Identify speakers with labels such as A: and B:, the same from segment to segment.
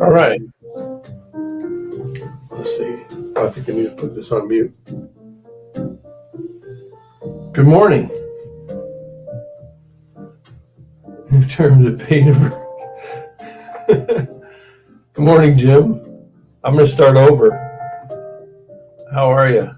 A: All right. Let's see. I think I need to put this on mute. Good morning. In terms of paid. Good morning, Jim. I'm going to start over. How are you?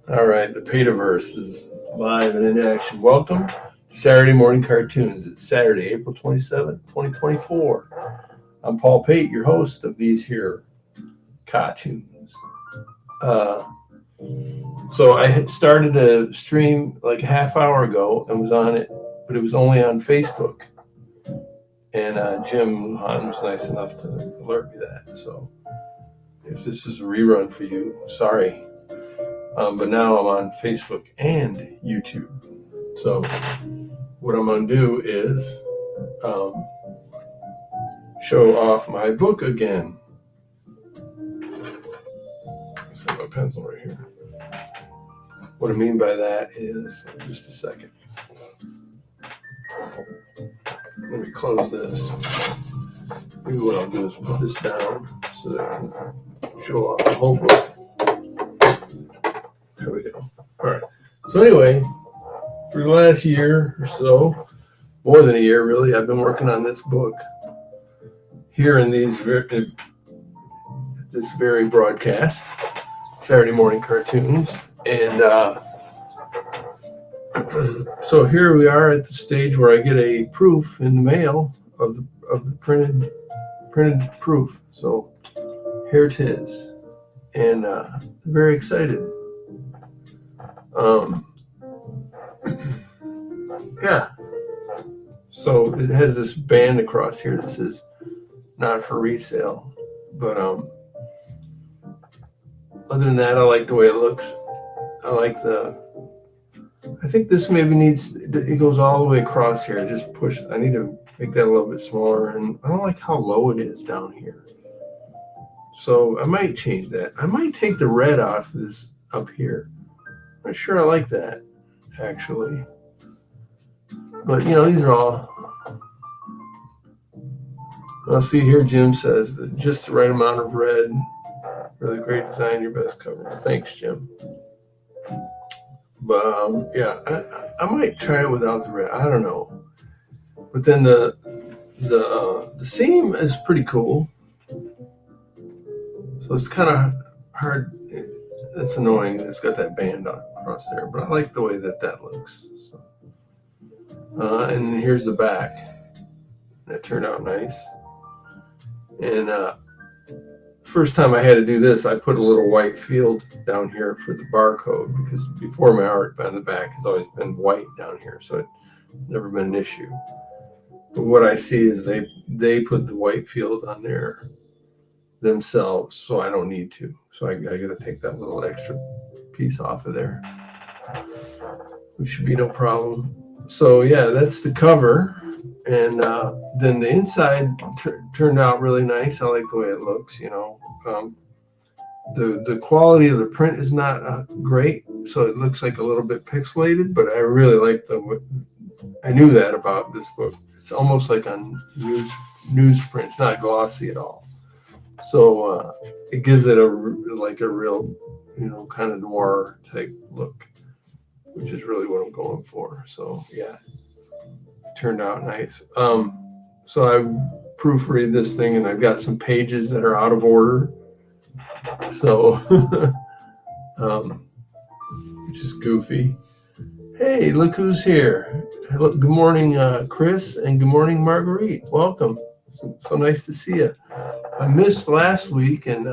A: All right. The Petaverse is live and in action. Welcome to Saturday Morning Cartoons. It's Saturday, April 27th, 2024. I'm Paul Pate, your host of these here cartoons. So I had started a stream like a half hour ago and was on it, but it was only on Facebook. And Jim Luhan was nice enough to alert me that. So if this is a rerun for you, sorry. But now I'm on Facebook and YouTube. So what I'm going to do is show off my book again. Set my pencil right here. What I mean by that is, just a second. Let me close this. Maybe what I'll do is put this down so that I can show off the whole book. There we go. All right. So anyway, for the last year or so, more than a year really, I've been working on this book here in this very broadcast, Saturday Morning Cartoons. And so here we are at the stage where I get a proof in the mail of the printed proof. So here it is, and very excited. Yeah. So it has this band across here that says "not for resale," but other than that, I like the way it looks. I think this maybe it goes all the way across here. Just push. I need to make that a little bit smaller, and I don't like how low it is down here. So I might change that. I might take the red off this up here. I'm not sure I like that, actually. But, these are all... I'll see here, Jim says, just the right amount of red. Really great design, your best cover. Thanks, Jim. But, yeah, I might try it without the red. I don't know. But then the seam is pretty cool. So it's kind of hard. It's annoying. It's got that band across there, but I like the way that looks. So. And here's the back. That turned out nice. And first time I had to do this, I put a little white field down here for the barcode, because before my art on the back has always been white down here, so it's never been an issue. But what I see is they put the white field on there themselves, so I don't need to. So I got to take that little extra piece off of there, which should be no problem. So yeah, that's the cover. And then the inside turned out really nice. I like the way it looks. The quality of the print is not great, so it looks like a little bit pixelated. But I really like I knew that about this book. It's almost like on newsprint. It's not glossy at all. So it gives it a real, kind of noir type look, which is really what I'm going for. So yeah, it turned out nice. So I proofread this thing, and I've got some pages that are out of order. So, which is goofy. Hey, look who's here. Good morning, Chris, and good morning, Marguerite. Welcome. So nice to see you. I missed last week, and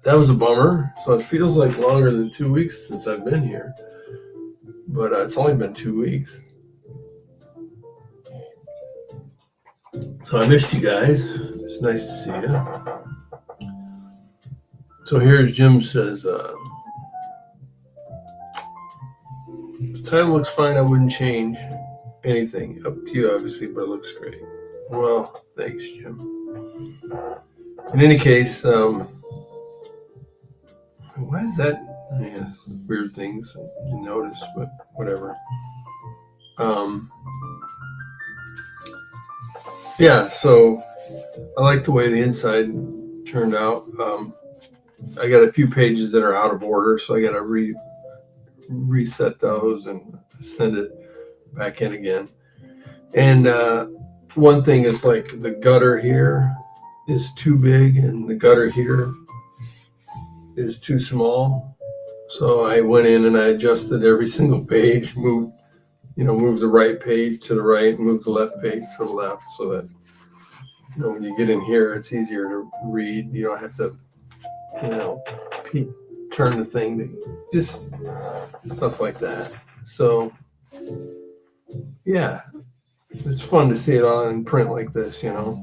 A: that was a bummer. So it feels like longer than 2 weeks since I've been here. But it's only been 2 weeks. So I missed you guys. It's nice to see you. So here's Jim says, the title looks fine. I wouldn't change anything. Up to you, obviously, but it looks great. Well, thanks, Jim. In any case, why is that? Yes, weird things you notice, but whatever. yeah, so I like the way the inside turned out. I got a few pages that are out of order, so I got to reset those and send it back in again. And one thing is like the gutter here is too big, and the gutter here is too small. So I went in and I adjusted every single page, moved the right page to the right, move the left page to the left, so that when you get in here, it's easier to read. You don't have to, turn the thing, just stuff like that. So, yeah, it's fun to see it all in print like this, So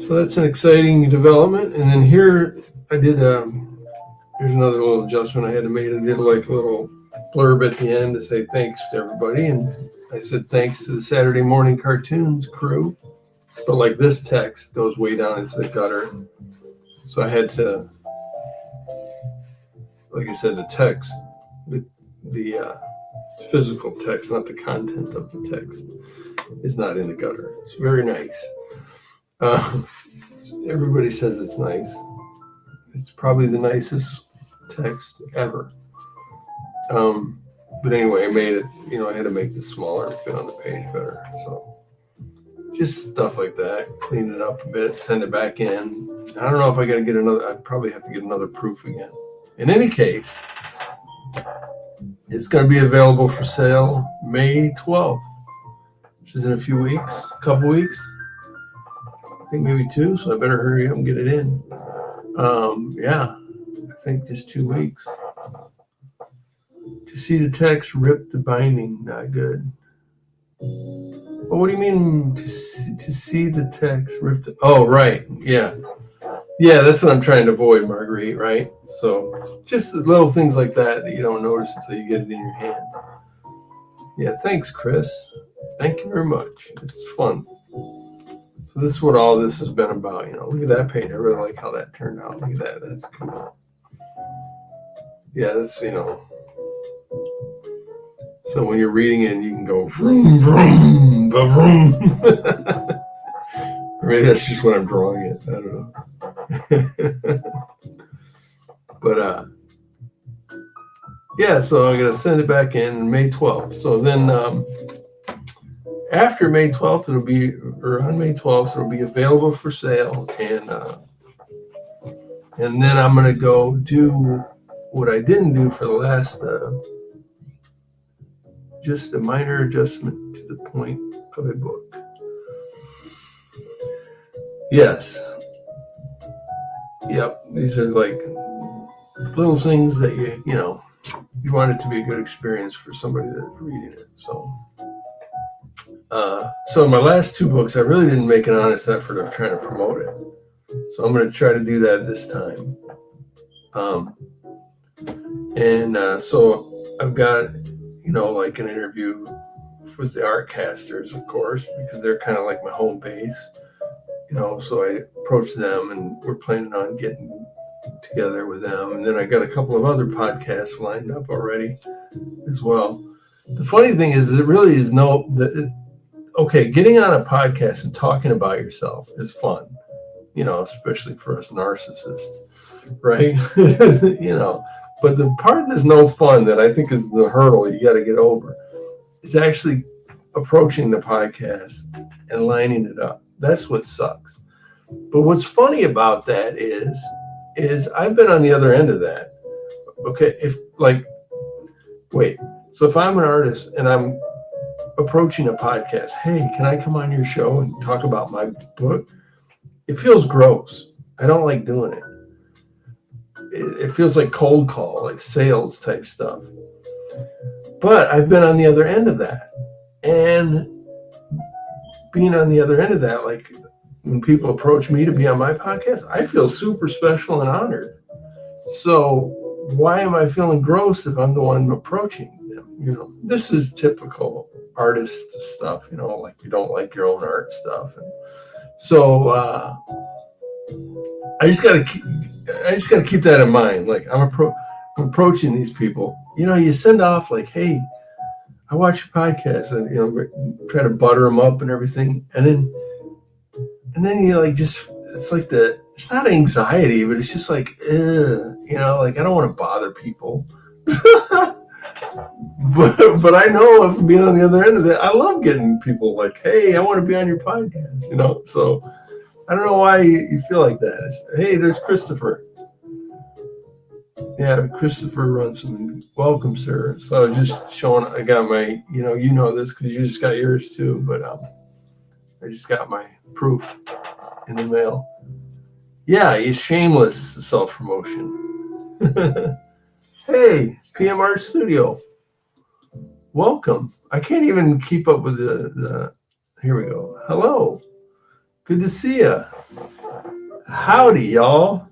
A: that's an exciting development. And then here I did, here's another little adjustment I had to make. I did like a little blurb at the end to say thanks to everybody. And I said thanks to the Saturday Morning Cartoons crew. But like this text goes way down into the gutter. So I had to, like I said, the text, the physical text, not the content of the text, is not in the gutter. It's very nice. Everybody says it's nice. It's probably the nicest text ever. But anyway, I made it, I had to make this smaller and fit on the page better. So just stuff like that, clean it up a bit, send it back in. I don't know if I got to get another, I probably have to get another proof again. In any case, it's going to be available for sale May 12th, which is in a few weeks, a couple weeks. I think maybe 2, so I better hurry up and get it in. Yeah, I think just 2 weeks. To see the text, rip the binding, not good. Well, what do you mean to see the text, rip the... Oh, right, yeah. Yeah, that's what I'm trying to avoid, Marguerite, right? So just little things like that you don't notice until you get it in your hand. Yeah, thanks, Chris. Thank you very much. It's fun. So this is what all this has been about. Look at that page. I really like how that turned out. Look at that. That's cool. Yeah, that's, So when you're reading it, you can go vroom, vroom, vroom. Or maybe that's just when I'm drawing it. I don't know. But yeah, so I'm gonna send it back in May 12th. So then after May 12th, on May 12th, it'll be available for sale, and then I'm gonna go do what I didn't do for the last, just a minor adjustment to the point of a book. Yes. Yep. These are like little things that you want it to be a good experience for somebody that's reading it. So my last 2 books, I really didn't make an honest effort of trying to promote it. So I'm going to try to do that this time. So I've got, like an interview with the Artcasters, of course, because they're kind of like my home base. So I approached them, and we're planning on getting together with them. And then I got a couple of other podcasts lined up already as well. The funny thing is, it really is getting on a podcast and talking about yourself is fun, especially for us narcissists, right? But the part that's no fun, that I think is the hurdle you got to get over, is actually approaching the podcast and lining it up. That's what sucks. But what's funny about that is I've been on the other end of that. Okay, so if I'm an artist and I'm approaching a podcast, hey, can I come on your show and talk about my book? It feels gross. I don't like doing it. It feels like cold call, like sales type stuff. But I've been on the other end of that. And being on the other end of that, like when people approach me to be on my podcast, I feel super special and honored. So why am I feeling gross if I'm the one approaching them? This is typical artist stuff, like you don't like your own art stuff. And so I just got to keep that in mind. Like I'm approaching these people, you send off like, hey, I watch your podcast and, try to butter them up and everything. And then you like just, it's like it's not anxiety, but it's just like, like I don't want to bother people. But I know if being on the other end of it, I love getting people like, hey, I want to be on your podcast, so I don't know why you feel like that. Hey, there's Christopher. Yeah, Christopher Runson. Welcome, sir. So I was just showing, I got my, you know this because you just got yours too, but I just got my proof in the mail. Yeah, it's shameless self-promotion. Hey, PM Art Studio. Welcome. I can't even keep up with the here we go. Hello. Good to see you. Howdy, y'all.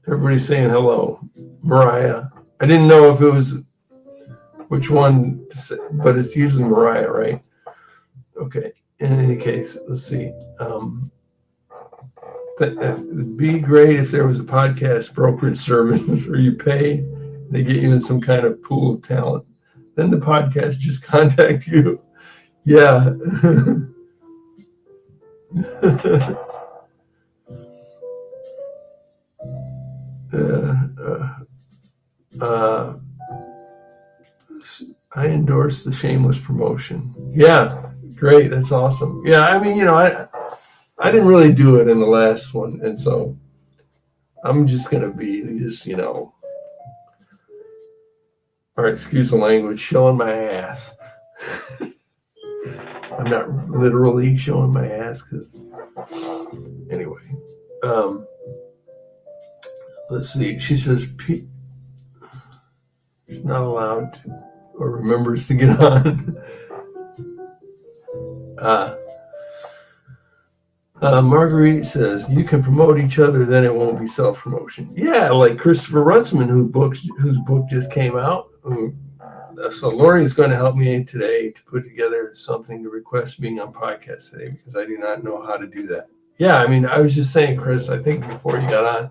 A: Everybody's saying hello. Mariah. I didn't know if it was which one to say, but it's usually Mariah, right? Okay. In any case, let's see. It'd be great if there was a podcast brokerage service where you pay, they get you in some kind of pool of talent. Then the podcast just contact you. Yeah. I endorse the shameless promotion. Yeah, great. That's awesome. Yeah, I mean, I didn't really do it in the last one, and so I'm just gonna be all right, excuse the language, showing my ass. I'm not literally showing my ass because anyway. Let's see. She says she's not allowed to, or remembers to get on. Marguerite says you can promote each other, then it won't be self-promotion. Yeah, like Christopher Runciman, whose book just came out. So Lori is going to help me today to put together something to request being on podcast today because I do not know how to do that. Yeah, I mean, I was just saying, Chris, I think before you got on,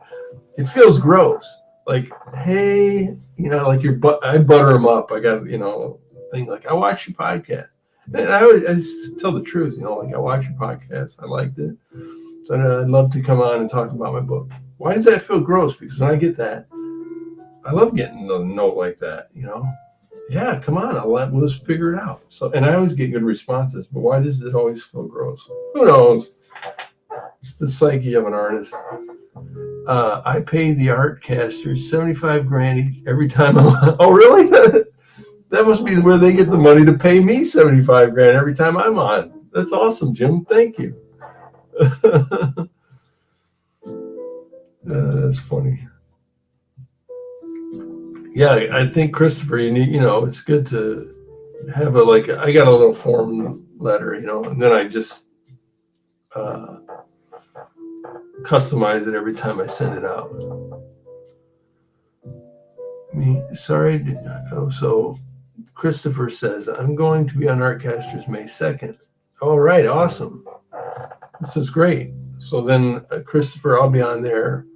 A: it feels gross. Like, hey, like I butter them up. I got, thing like, I watch your podcast. And I just tell the truth, like I watch your podcast. I liked it. And I'd love to come on and talk about my book. Why does that feel gross? Because when I get that, I love getting a note like that, Yeah, come on, let's figure it out. So, and I always get good responses, but why does it always feel gross? Who knows? It's the psyche of an artist. I pay the Artcasters $75,000 every time I'm on. Oh, really? That must be where they get the money to pay me $75,000 every time I'm on. That's awesome, Jim. Thank you. That's funny. Yeah, I think Christopher, you need, it's good to have I got a little form letter, and then I just customize it every time I send it out. So Christopher says, I'm going to be on Artcasters May 2nd. All right, awesome. This is great. So then, Christopher, I'll be on there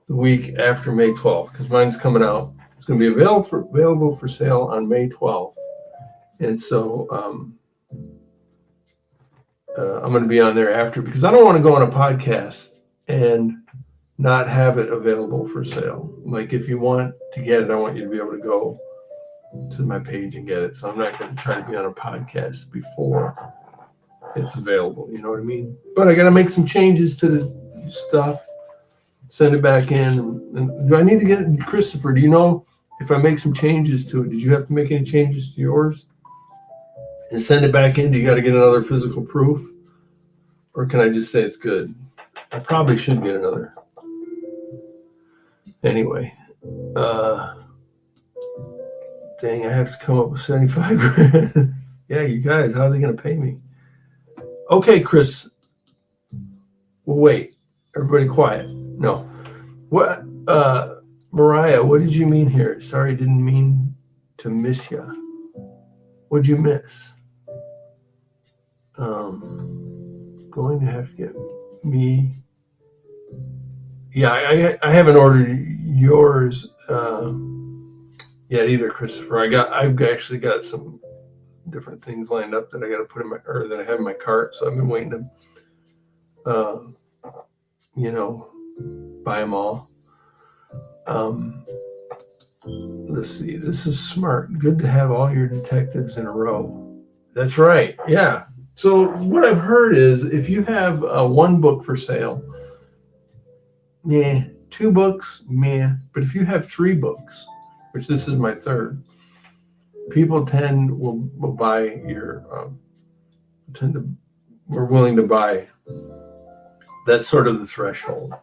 A: the week after May 12th because mine's coming out. It's going to be available for sale on May 12th. And so I'm going to be on there after because I don't want to go on a podcast and not have it available for sale. Like if you want to get it, I want you to be able to go to my page and get it. So I'm not going to try to be on a podcast before it's available. You know what I mean? But I got to make some changes to the stuff, send it back in. And do I need to get it? Christopher, do you know if I make some changes to it, did you have to make any changes to yours and send it back in? Do you got to get another physical proof? Or can I just say it's good? I probably should get another. Anyway, dang, I have to come up with $75,000. Yeah, you guys, how are they going to pay me? Okay, Chris. Well, wait. Everybody quiet. No. What, Mariah, what did you mean here? Sorry, didn't mean to miss you. What'd you miss? Going to have to get me. Yeah, I haven't ordered yours. yet either, Christopher. I've actually got some different things lined up that I got to put in that I have in my cart. So I've been waiting to, buy them all. Let's see. This is smart. Good to have all your detectives in a row. That's right. Yeah. So what I've heard is if you have one book for sale, yeah, 2 books, meh. But if you have 3 books, which this is my 3rd, people will buy we're willing to buy. That's sort of the threshold.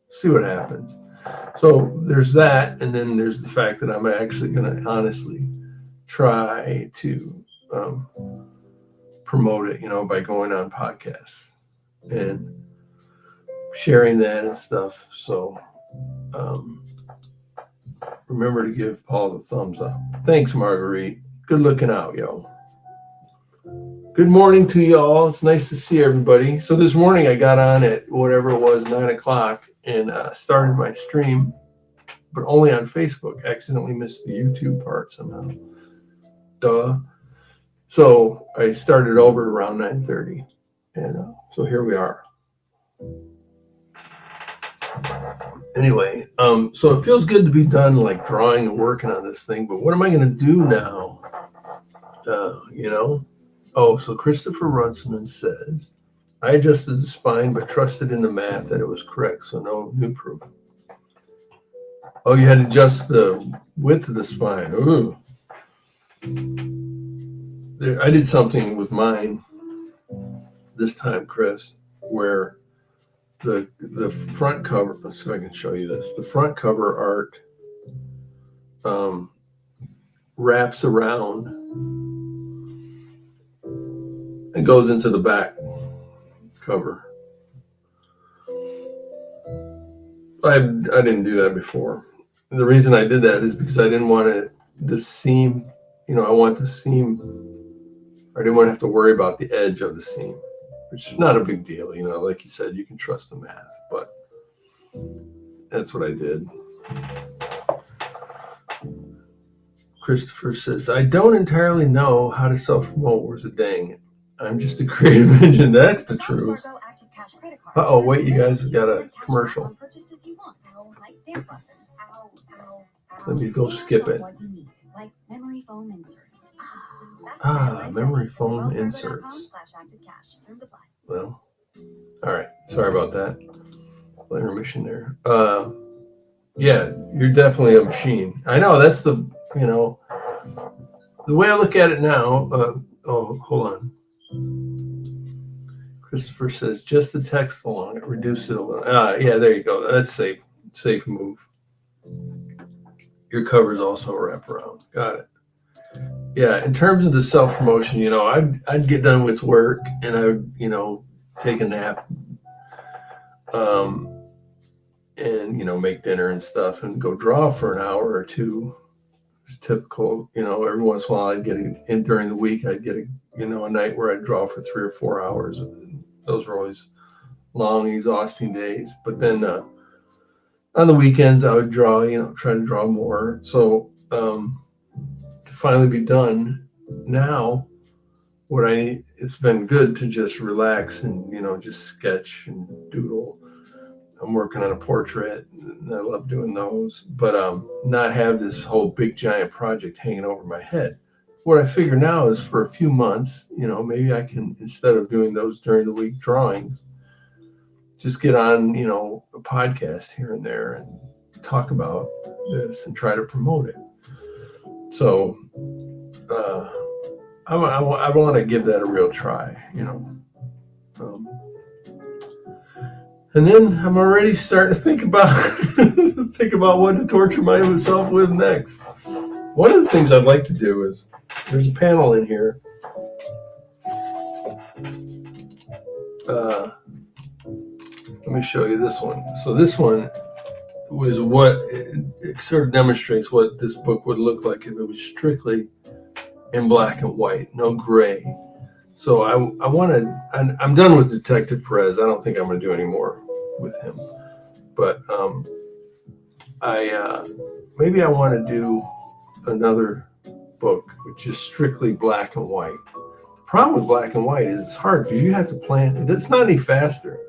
A: See what happens. So there's that, and then there's the fact that I'm actually going to honestly try to promote it, by going on podcasts and sharing that and stuff. So remember to give Paul the thumbs up. Thanks, Marguerite. Good looking out, yo. Good morning to y'all. It's nice to see everybody. So this morning I got on at whatever it was, 9 o'clock, and started my stream, but only on Facebook. Accidentally missed the YouTube part somehow. Duh. So I started over around 9:30, and so here we are. Anyway, so it feels good to be done, like drawing and working on this thing. But what am I going to do now? Oh, so Christopher Runciman says, I adjusted the spine, but trusted in the math that it was correct. So no new proof. Oh, you had to adjust the width of the spine. Ooh. I did something with mine this time, Chris, where the front cover, let's see if I can show you this. The front cover art wraps around and goes into the back cover. I didn't do that before. And the reason I did that is because I didn't want the seam, I want the seam, I didn't want to have to worry about the edge of the seam, which is not a big deal. Like you said, you can trust the math, but that's what I did. Christopher says, I don't entirely know how to self-promote. Where's the dang it? I'm just a creative engine. That's the truth. Uh-oh, wait, you guys got a commercial. Let me go skip it. Memory foam inserts. Memory foam inserts. Well, all right. Sorry about that. Intermission there. Yeah, you're definitely a machine. I know, that's the way I look at it now. Oh, hold on. Christopher says, just the text along it, reduce it a little. Yeah, there you go. That's safe move. Your covers also wrap around. Got it. Yeah, in terms of the self-promotion, I'd get done with work and I would, take a nap, and, make dinner and stuff and go draw for an hour or 2. It's typical, every once in a while I'd get in during the week, I'd get a night where I'd draw for 3 or 4 hours. And those were always long, exhausting days. But then on the weekends I would draw, try to draw more. So to finally be done now, it's been good to just relax and, just sketch and doodle. I'm working on a portrait and I love doing those, but not have this whole big giant project hanging over my head. What I figure now is for a few months, maybe I can, instead of doing those during the week drawings, just get on, a podcast here and there and talk about this and try to promote it. So I want to give that a real try, and then I'm already starting to think about what to torture myself with next. One of the things I'd like to do is, there's a panel in here. Let me show you this one. So this one was it sort of demonstrates what this book would look like if it was strictly in black and white, no gray. So I'm done with Detective Perez. I don't think I'm going to do any more with him. But maybe I want to do another book, which is strictly black and white. The problem with black and white is it's hard because you have to plan it. It's not any faster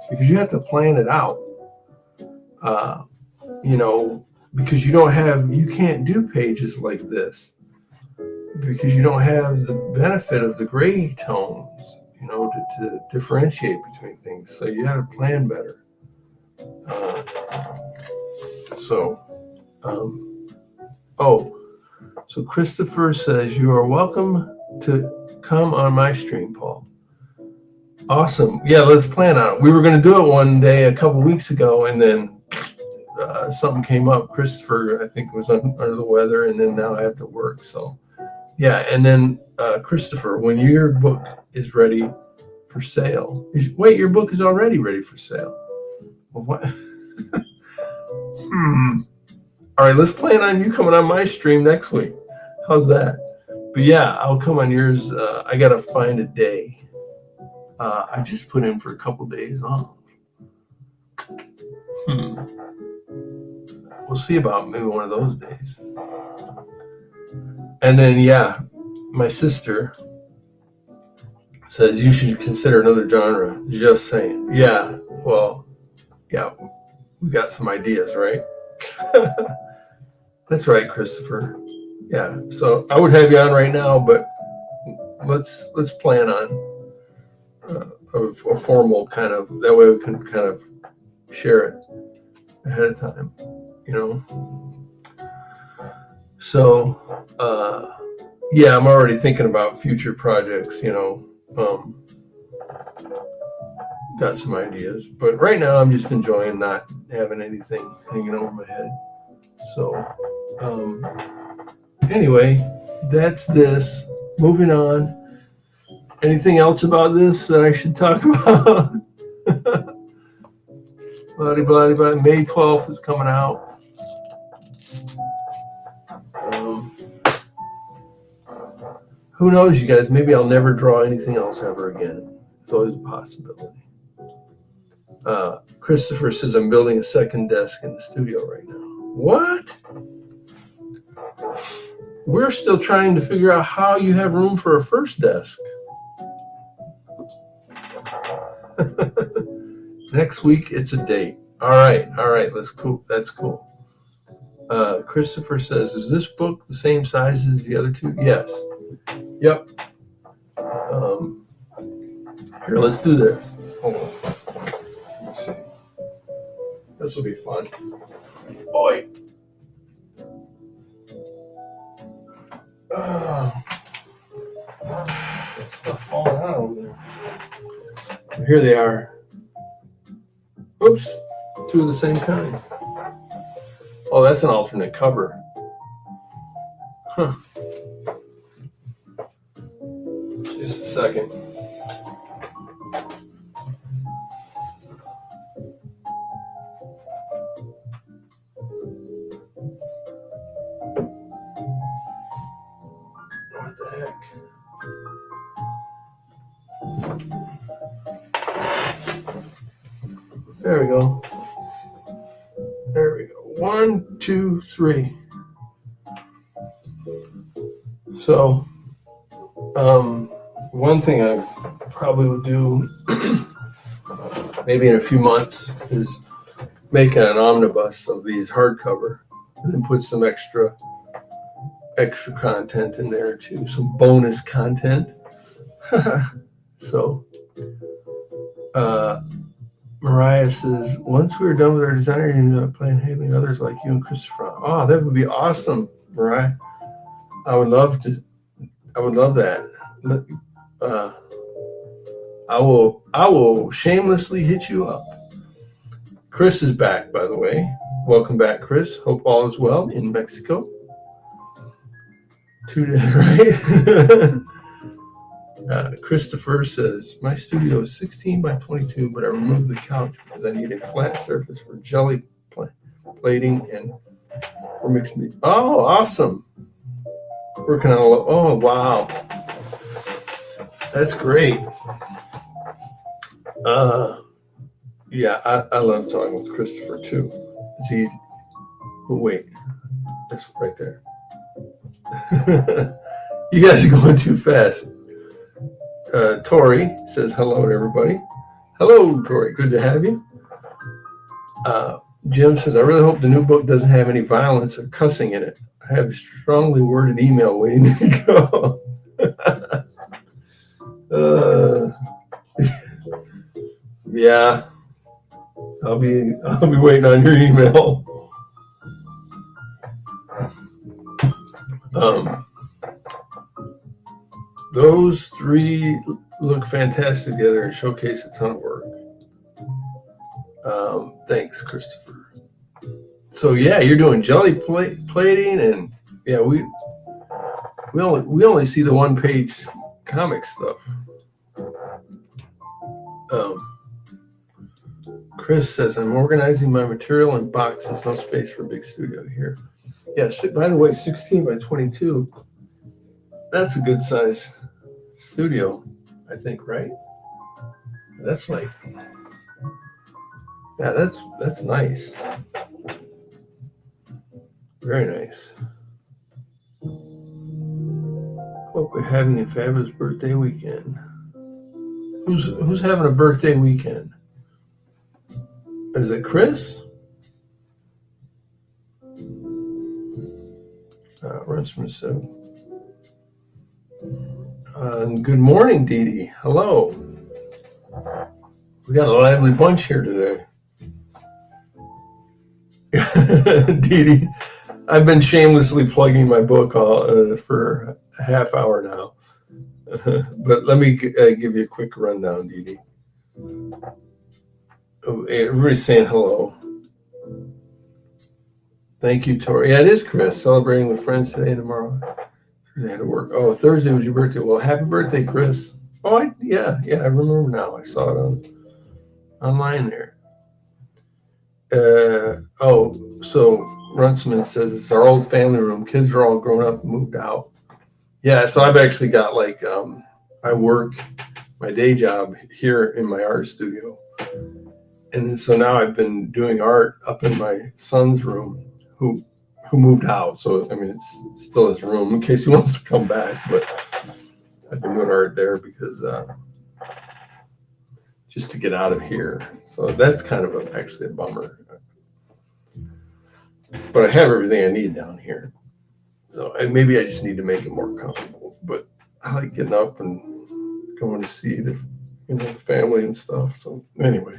A: because you have to plan it out. Because you can't do pages like this because you don't have the benefit of the gray tones, to differentiate between things. So you have to plan better. So Christopher says, you are welcome to come on my stream, Paul. Awesome. Yeah, let's plan on it. We were going to do it one day a couple weeks ago, and then something came up. Christopher, I think, was under the weather, and then now I have to work. So, yeah. And then Christopher, when your book is ready for sale, wait, your book is already ready for sale. Well, what? All right, let's plan on you coming on my stream next week. How's that? But yeah, I'll come on yours. I got to find a day. I just put in for a couple days off. We'll see about maybe one of those days. And then, yeah, my sister says you should consider another genre. Just saying. Yeah, well, yeah, we got some ideas, right? That's right, Christopher. Yeah, so I would have you on right now, but let's plan on a formal kind of, that way we can kind of share it ahead of time, So, yeah, I'm already thinking about future projects, got some ideas, but right now I'm just enjoying not having anything hanging over my head. So, anyway, that's this. Moving on. Anything else about this that I should talk about? Blah, May 12th is coming out. Who knows, you guys? Maybe I'll never draw anything else ever again. It's always a possibility. Christopher says I'm building a second desk in the studio right now. What? We're still trying to figure out how you have room for a first desk. Next week, it's a date. All right. That's cool. Christopher says, is this book the same size as the other two? Yes. Yep. Here, let's do this. Hold on. Let's see. This will be fun. Boy. That stuff falling out over there. Here they are. Oops. Two of the same kind. Oh, that's an alternate cover. Huh. Just a second. What the heck? There we go. 1, 2, 3. So, one thing I probably would do maybe in a few months is make an omnibus of these hardcover and then put some extra content in there too, some bonus content. So, Mariah says, once we were done with our designer, you plan having others like you and Christopher. Oh, that would be awesome, Mariah. I would love that. I will shamelessly hit you up. Chris is back, by the way. Welcome back, Chris. Hope all is well in Mexico. 2 days, right? Christopher says, my studio is 16 by 22, but I removed the couch because I need a flat surface for jelly plating and for mixed meat. Oh, awesome. Working on oh, wow. That's great. Yeah, I love talking with Christopher too. It's easy. Oh, wait. That's right there. You guys are going too fast. Tori says hello to everybody. Hello, Tori. Good to have you. Jim says, I really hope the new book doesn't have any violence or cussing in it. I have a strongly worded email waiting to go. Yeah, I'll be waiting on your email. Those three look fantastic together and showcase a ton of work. Thanks, Christopher. So yeah, you're doing jelly plating, and yeah, we only see the one-page comic stuff. Chris says, I'm organizing my material in boxes. No space for a big studio here. Yeah, by the way, 16 by 22. That's a good size studio, I think, right? That's like, yeah, that's nice. Very nice. Hope we're having a fabulous birthday weekend. Who's having a birthday weekend? Is it Chris? Runsman said. Good morning, Dee Dee. Hello. We got a lively bunch here today. Dee Dee, I've been shamelessly plugging my book for a half hour now. But let me give you a quick rundown, Dee Dee. Everybody's saying hello. Thank you, Tori. Yeah, it is Chris. Celebrating with friends today and tomorrow. I had to work. Oh, Thursday was your birthday. Well, happy birthday, Chris. Oh, yeah, I remember now. I saw it online there. So Runsman says it's our old family room. Kids are all grown up and moved out. Yeah, so I've actually got I work my day job here in my art studio. And so now I've been doing art up in my son's room who moved out. So, I mean, it's still his room in case he wants to come back. But I've been doing art there because just to get out of here. So that's kind of actually a bummer. But I have everything I need down here. So maybe I just need to make it more comfortable. But I like getting up and going to see the family and stuff. So anyway,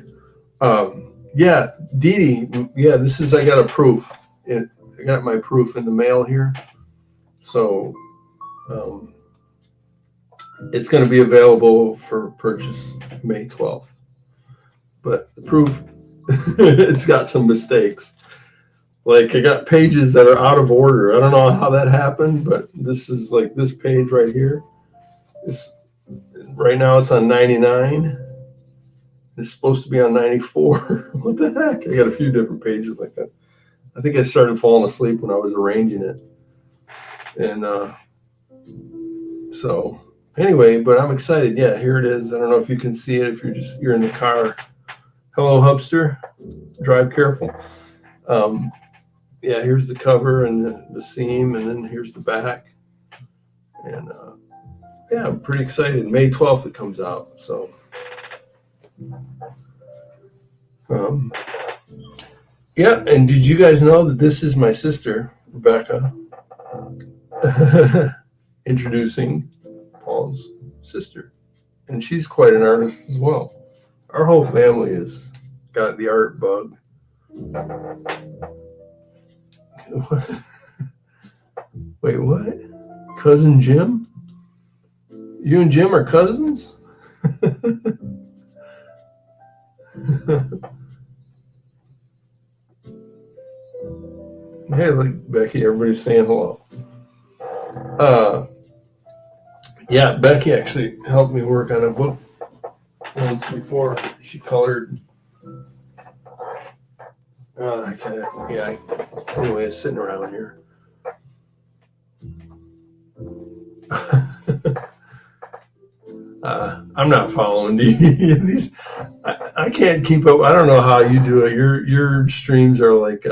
A: yeah, Dee Dee, yeah, I got a proof. I got my proof in the mail here. So it's going to be available for purchase May 12th. But the proof, it's got some mistakes. Like I got pages that are out of order. I don't know how that happened, but this is like this page right here. Right now it's on 99. It's supposed to be on 94. What the heck? I got a few different pages like that. I think I started falling asleep when I was arranging it. And so anyway, but I'm excited. Yeah, here it is. I don't know if you can see it if you're in the car. Hello, Hubster. Drive careful. Yeah, here's the cover and the seam, and then here's the back. And yeah, I'm pretty excited. May 12th it comes out. So yeah, and did you guys know that this is my sister, Rebecca, introducing Paul's sister. And she's quite an artist as well. Our whole family has got the art bug. Wait, what? Cousin Jim? You and Jim are cousins? Hey, look, Becky, everybody's saying hello. Yeah, Becky actually helped me work on a book once before. She colored. Anyway, it's sitting around here. I'm not following these. I can't keep up. I don't know how you do it. Your streams are like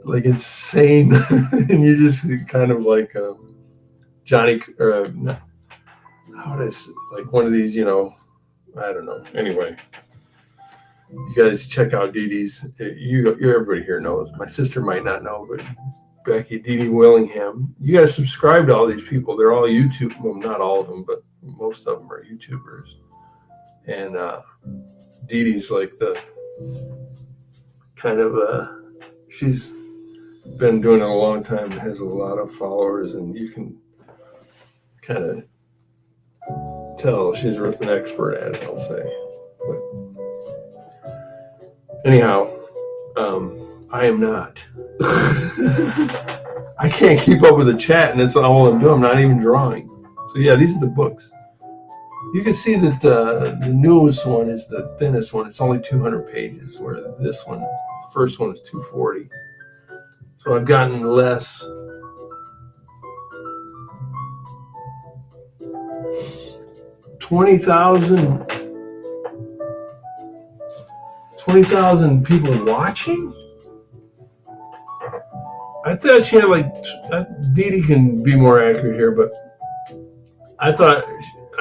A: like insane, and you just kind of like Johnny, how does like one of these, I don't know. Anyway, you guys check out Dee Dee's. Everybody here knows. My sister might not know, but Becky, Dee Dee Willingham. You guys subscribe to all these people. They're all YouTube. Well, not all of them, but most of them are YouTubers. And Dee Dee's like the kind of she's been doing it a long time and has a lot of followers, and you can kind of tell she's an expert at it, I'll say. But anyhow, I am not. I can't keep up with the chat, and that's all I'm doing. I'm not even drawing. So yeah, these are the books. You can see that the newest one is the thinnest one. It's only 200 pages, where this one, the first one, is 240. So I've gotten less. 20,000 people watching? I thought she had Dee Dee can be more accurate here, but I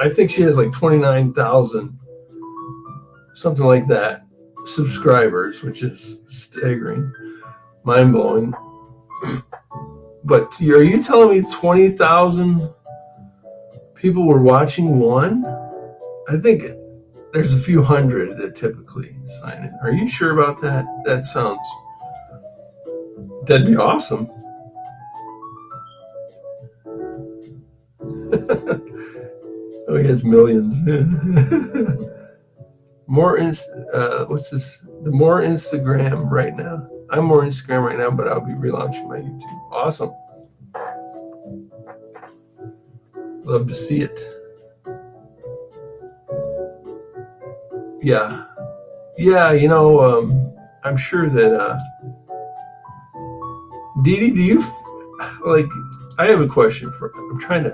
A: think she has like 29,000, something like that, subscribers, which is staggering, mind-blowing. But are you telling me 20,000 people were watching one? I think there's a few hundred that typically sign in. Are you sure about that? That'd be awesome. Oh, he has millions. What's this? The more Instagram right now. I'm more Instagram right now, but I'll be relaunching my YouTube. Awesome. Love to see it. Yeah. I'm sure that Dee Dee, do you I have a question for. I'm trying to.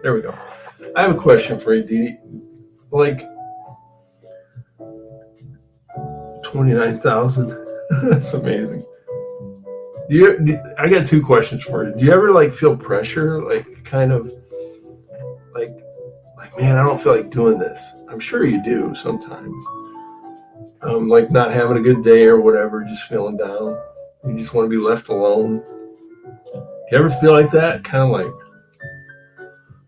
A: There we go. I have a question for you, Dee Dee. 29,000. That's amazing. I got two questions for you. Do you ever feel pressure, man, I don't feel like doing this? I'm sure you do sometimes. Not having a good day or whatever, just feeling down. You just want to be left alone. You ever feel like that? Kind of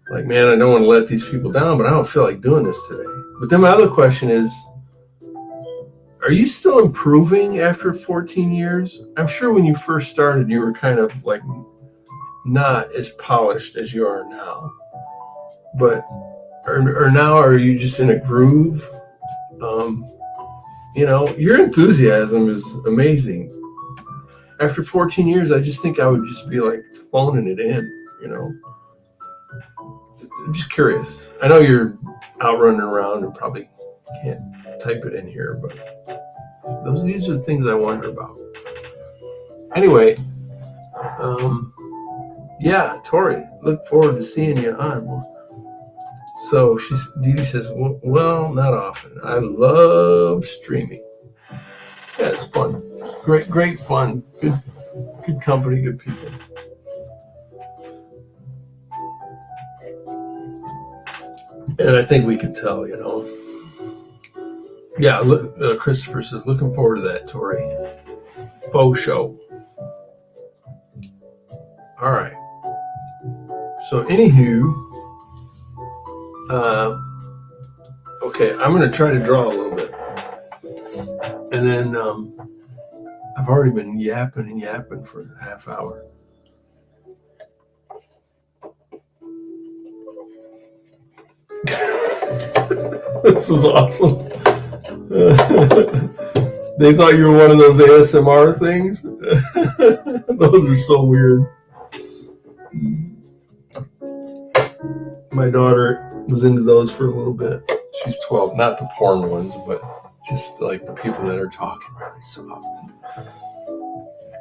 A: like, man, I don't want to let these people down, but I don't feel like doing this today. But then my other question is, are you still improving after 14 years? I'm sure when you first started, you were kind of not as polished as you are now. But, or now, are you just in a groove? Your enthusiasm is amazing. After 14 years, I just think I would just be phoning it in, I'm just curious. I know you're out running around and probably can't type it in here, but these are the things I wonder about. Anyway, yeah, Tori, look forward to seeing you on. So Dee Dee says, well, not often. I love streaming. Yeah, it's fun. Great fun. Good company, good people. And I think we can tell, Yeah, look, Christopher says, looking forward to that, Tori. Faux show. All right. So, anywho, okay, I'm going to try to draw a little bit. And then I've already been yapping for a half hour. This was awesome. They thought you were one of those ASMR things. Those are so weird. My daughter was into those for a little bit. She's 12. Not the porn ones, but just the people that are talking really soft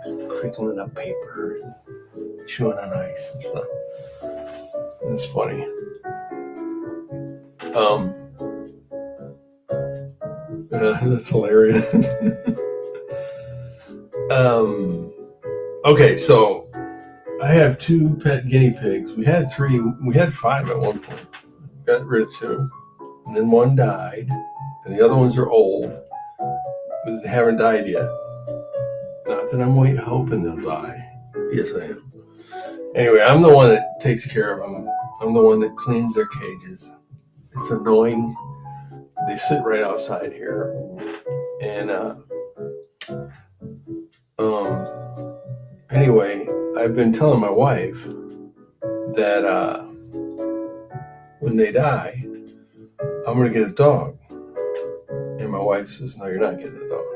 A: and crinkling up paper and chewing on ice and stuff. It's funny. That's hilarious. Okay, so I have 2 pet guinea pigs. We had 3. We had 5 at one point. Got rid of 2, and then 1 died, and the other ones are old, but they haven't died yet. Not that I'm hoping they'll die. Yes, I am. Anyway, I'm the one that takes care of them. I'm the one that cleans their cages. It's annoying. They sit right outside here, and anyway, I've been telling my wife that when they die, I'm gonna get a dog. And my wife says, "No, you're not getting a dog."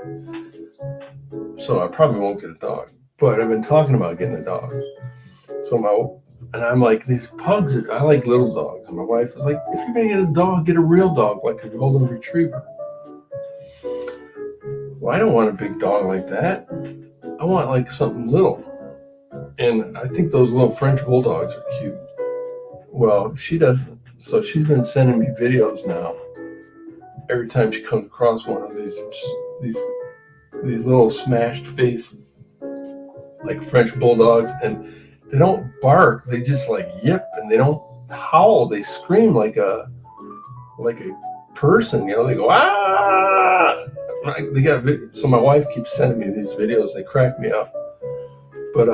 A: So I probably won't get a dog. But I've been talking about getting a dog. And I'm like, these pugs, I like little dogs. And my wife was like, if you're gonna get a dog, get a real dog, like a golden retriever. Well, I don't want a big dog like that. I want like something little. And I think those little French bulldogs are cute. Well, she doesn't. So she's been sending me videos now. Every time she comes across one of these little smashed face, like French bulldogs, and they don't bark. They just like yip, and they don't howl. They scream like a person. You know, they go ah. They got so my wife keeps sending me these videos. They crack me up, but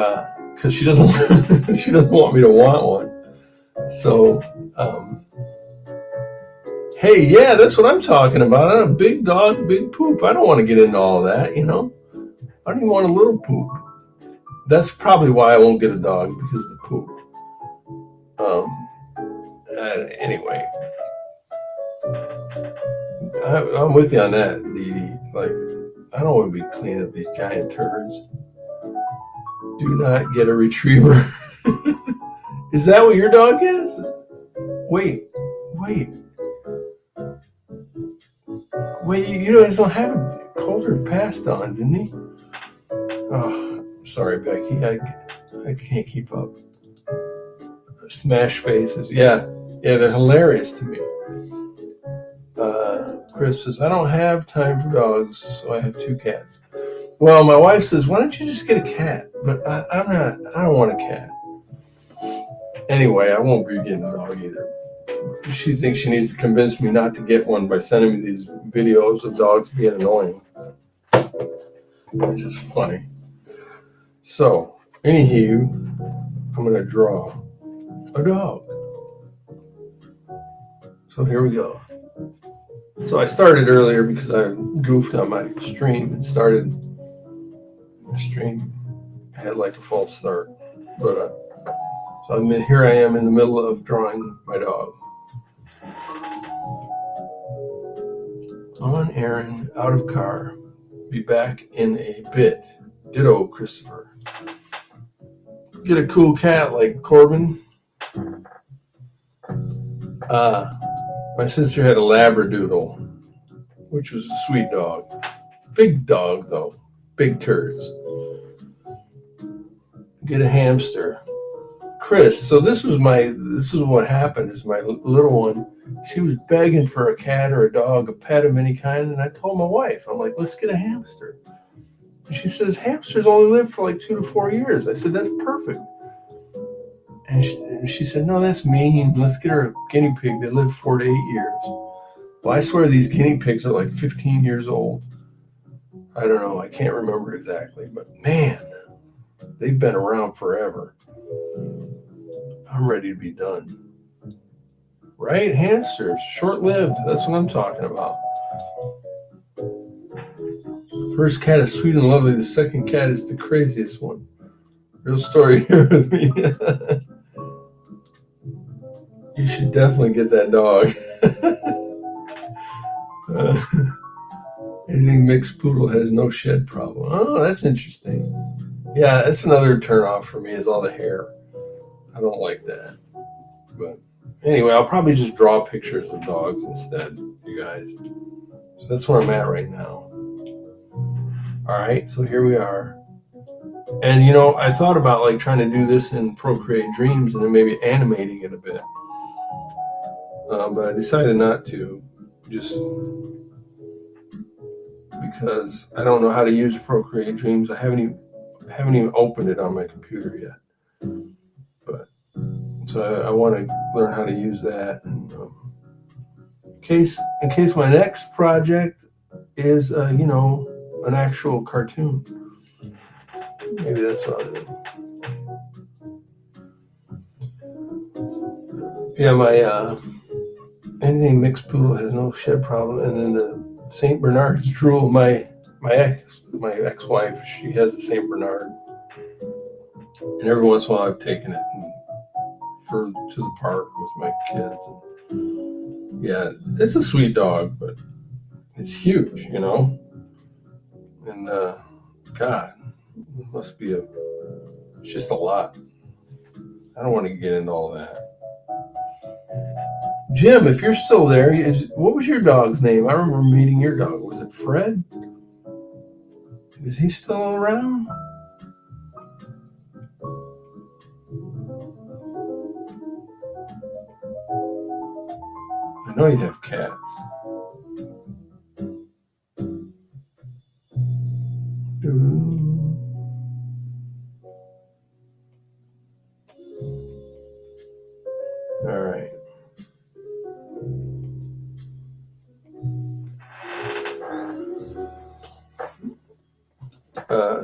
A: because she doesn't want me to want one. So hey, yeah, that's what I'm talking about. I'm a big dog, big poop. I don't want to get into all that, you know. I don't even want a little poop. That's probably why I won't get a dog, because of the poop. Anyway, I'm with you on that, Dee. Like, I don't want to be cleaning up these giant turds. Do not get a retriever. Is that what your dog is? Wait. You guys don't have a Coulter passed on, didn't he? Oh, sorry, Becky. I can't keep up. Smash faces. Yeah, they're hilarious to me. Chris says, I don't have time for dogs, so I have 2 cats. Well, my wife says, why don't you just get a cat? But I don't want a cat. Anyway, I won't be getting a dog either. She thinks she needs to convince me not to get one by sending me these videos of dogs being annoying. Which is funny. So, anywho, I'm going to draw a dog. So here we go. So I started earlier because I goofed on my stream and started my stream. I had like a false start. But so here I am in the middle of drawing my dog. On errand, out of car. Be back in a bit. Ditto, Christopher. Get a cool cat like Corbin. My sister had a Labradoodle, which was a sweet dog. Big dog, though. Big turds. Get a hamster. Chris, so this is what happened, is my little one, she was begging for a cat or a dog, a pet of any kind, and I told my wife, I'm like, let's get a hamster. And she says, hamsters only live for like 2 to 4 years. I said, that's perfect. And she said, no, that's mean. Let's get her a guinea pig that lived 4 to 8 years. Well, I swear these guinea pigs are like 15 years old. I don't know. I can't remember exactly. But man, they've been around forever. I'm ready to be done. Right? Hamsters. Short-lived. That's what I'm talking about. First cat is sweet and lovely. The second cat is the craziest one. Real story here with me. You should definitely get that dog. Anything mixed poodle has no shed problem. Oh, that's interesting. Yeah, that's another turnoff for me, is all the hair. I don't like that. But anyway, I'll probably just draw pictures of dogs instead, you guys. So that's where I'm at right now. All right, so here we are. And you know, I thought about like trying to do this in Procreate Dreams and then maybe animating it a bit. But I decided not to, just because I don't know how to use Procreate Dreams. I haven't even, haven't even opened it on my computer yet. But so I want to learn how to use that. And, in case my next project is, an actual cartoon. Maybe that's what I'll do. Yeah, my anything mixed poodle has no shed problem, and then the Saint Bernard's drool. My ex-wife, she has a Saint Bernard, and every once in a while I've taken it to the park with my kids. And yeah, it's a sweet dog, but it's huge, And God, it must be it's just a lot. I don't want to get into all that. Jim, if you're still there, what was your dog's name? I remember meeting your dog. Was it Fred? Is he still around? I know you have cats. All right.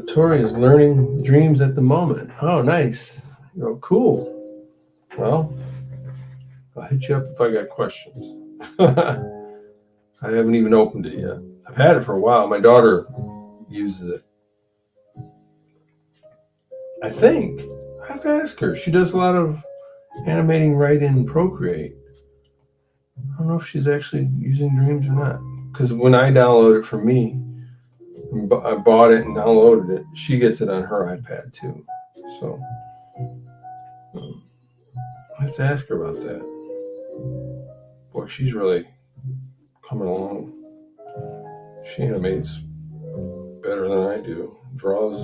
A: Tori is learning dreams at the moment. Oh, nice. Cool. Well, I'll hit you up if I got questions. I haven't even opened it yet. I've had it for a while. My daughter uses it. I think. I have to ask her. She does a lot of animating right in Procreate. I don't know if she's actually using Dreams or not. Because when I download it for me, I bought it and downloaded it. She gets it on her iPad too. So I have to ask her about that. Boy, she's really coming along. She animates better than I do. Draws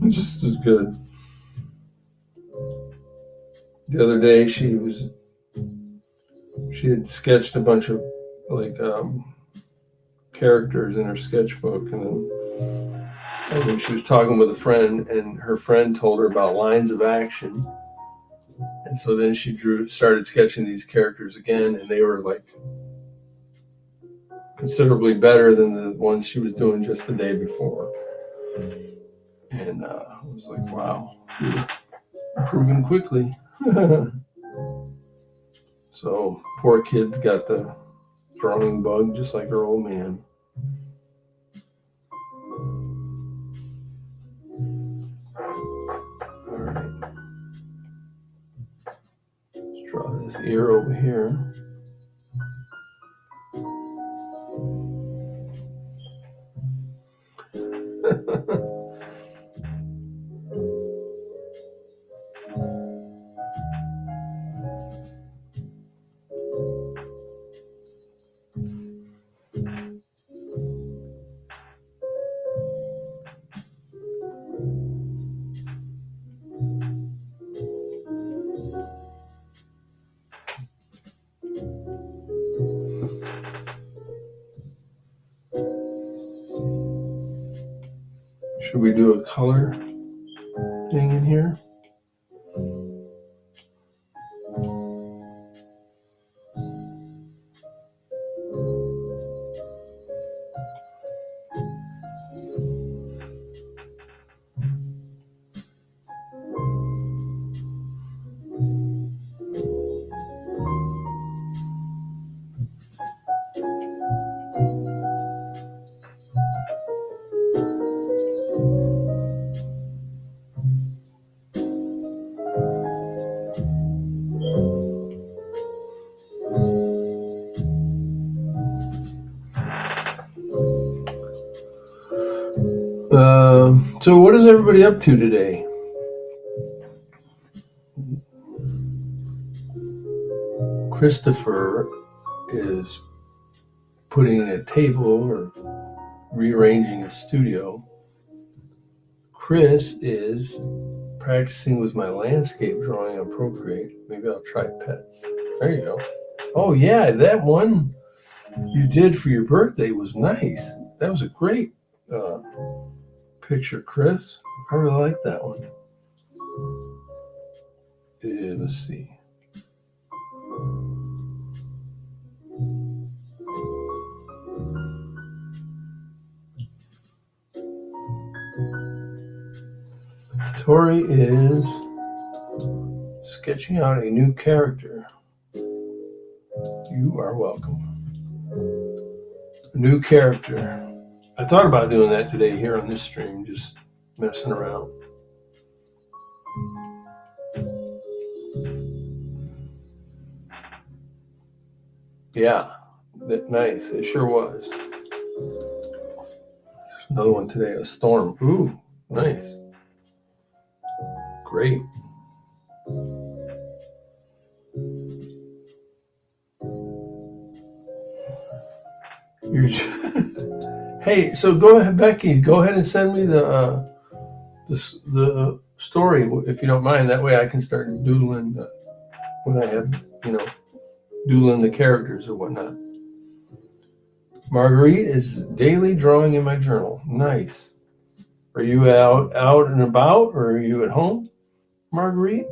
A: just as good. The other day she had sketched a bunch of characters in her sketchbook, and then she was talking with a friend, and her friend told her about lines of action, and so then she started sketching these characters again, and they were considerably better than the ones she was doing just the day before. And I was like, wow, you're improving quickly. So poor kid's got the drawing bug just like her old man. All right. Let's draw this ear over here. Should we do a color thing in here? So what is everybody up to today? Christopher is putting in a table or rearranging a studio. Chris is practicing with my landscape drawing on Procreate. Maybe I'll try pets. There you go. Oh yeah, that one you did for your birthday was nice. That was a great picture, Chris. I really like that one. Let's see. Tori is sketching out a new character. You are welcome. A new character. I thought about doing that today here on this stream, just messing around. Yeah, nice. It sure was. There's another one today, a storm. Ooh, nice. Great. Hey, so go ahead, Becky. Go ahead and send me the story if you don't mind. That way I can start doodling when I have, doodling the characters or whatnot. Marguerite is daily drawing in my journal. Nice. Are you out and about, or are you at home, Marguerite?